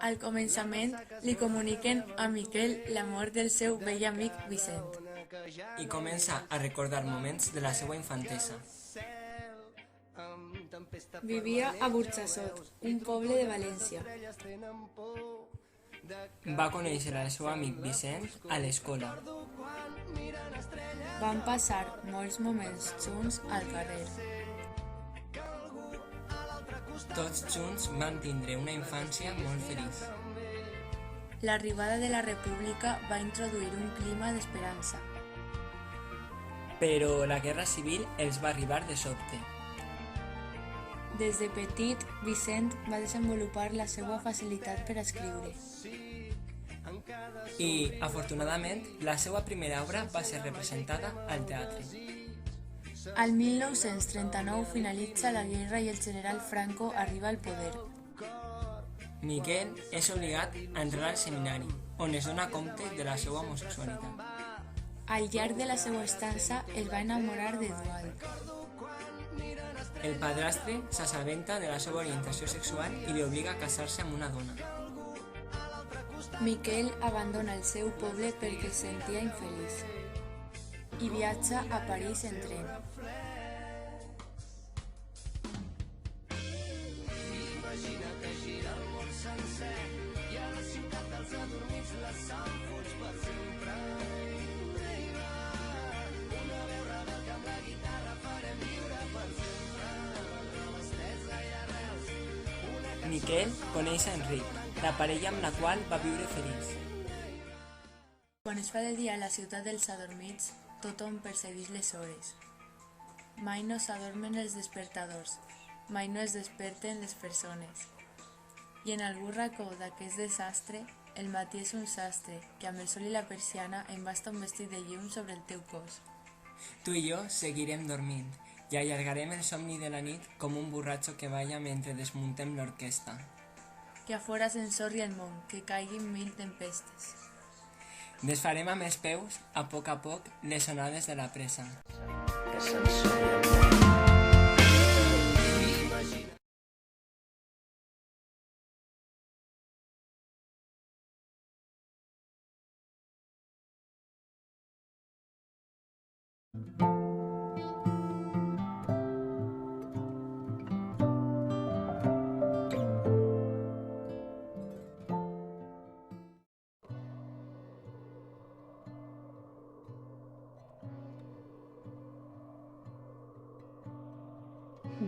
Al començament li comuniquen a Miquel la mort del seu vell amic Vicent. I comença a recordar moments de la seva infantesa. Vivia a Burjassot, un poble de València. Va conèixer el seu amic Vicent a l'escola. Van passar molts moments junts al carrer. Tots junts van tindre una infància molt feliç. L'arribada de la República va introduir un clima d'esperança. Però la guerra civil els va arribar de sobte. Des de petit, Vicent va desenvolupar la seva facilitat per escriure. I, afortunadament, la seva primera obra va ser representada al teatre. Al 1939 finalitza la guerra i el general Franco arriba al poder. Miquel és obligat a entrar al seminari, on es dona compte de la seva homosexualitat. Al llarg de la seva estança es va enamorar d'Eduald. El padrastre s'assabenta de la seva orientació sexual i li obliga a casar-se amb una dona. Miquel abandona el seu poble perquè es sentia infeliç i viatja a París en tren. Miquel coneix a Enric, la parella amb la qual va viure feliç. Quan es fa de dia a la ciutat dels adormits, tothom persegueix les hores. Mai no s'adormen els despertadors, mai no es desperten les persones. I en algun racó d'aquest desastre, el matí és un sastre que amb el sol i la persiana embasta un vestit de llum sobre el teu cos. Tu i jo seguirem dormint i allargarem el somni de la nit com un borratxo que balla mentre desmuntem l'orquestra. Que a fora s'ensorri el món, que caiguin 1000 tempestes. Desfarem amb els peus, a poc, les onades de la pressa. Que s'ensori el món.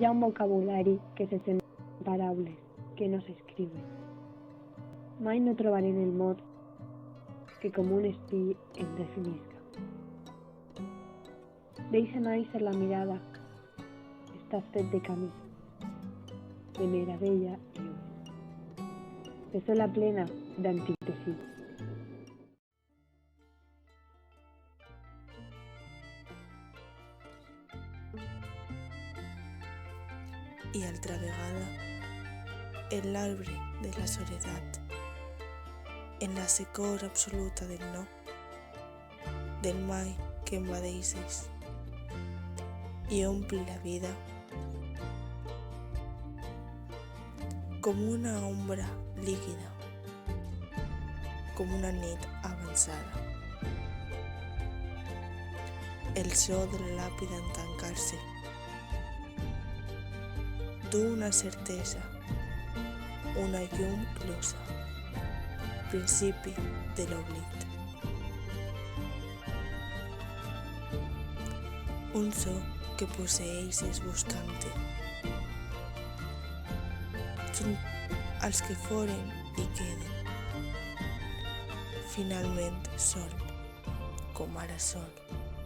Hi ha un vocabulari que se sent en paraules, que no s'escriuen. Mai no trobarem el mot que com un espill em definisca. Deixa néixer la mirada, està fet de camí, de meravella i ulls, de sola plena d'antic desig. I altra vegada, en l'arbre de la soledat, en la secor absoluta del no, del mai que envadeixes i ompli la vida com una ombra líquida, com una nit avançada. El so de la làpida en tancar-se du una certesa, una llum closa, principi de l'oblit. Un so que posseeixes buscant-te. Són els que foren i queden. Finalment sol, com ara sol,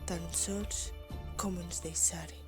tan sols com ens deixaren.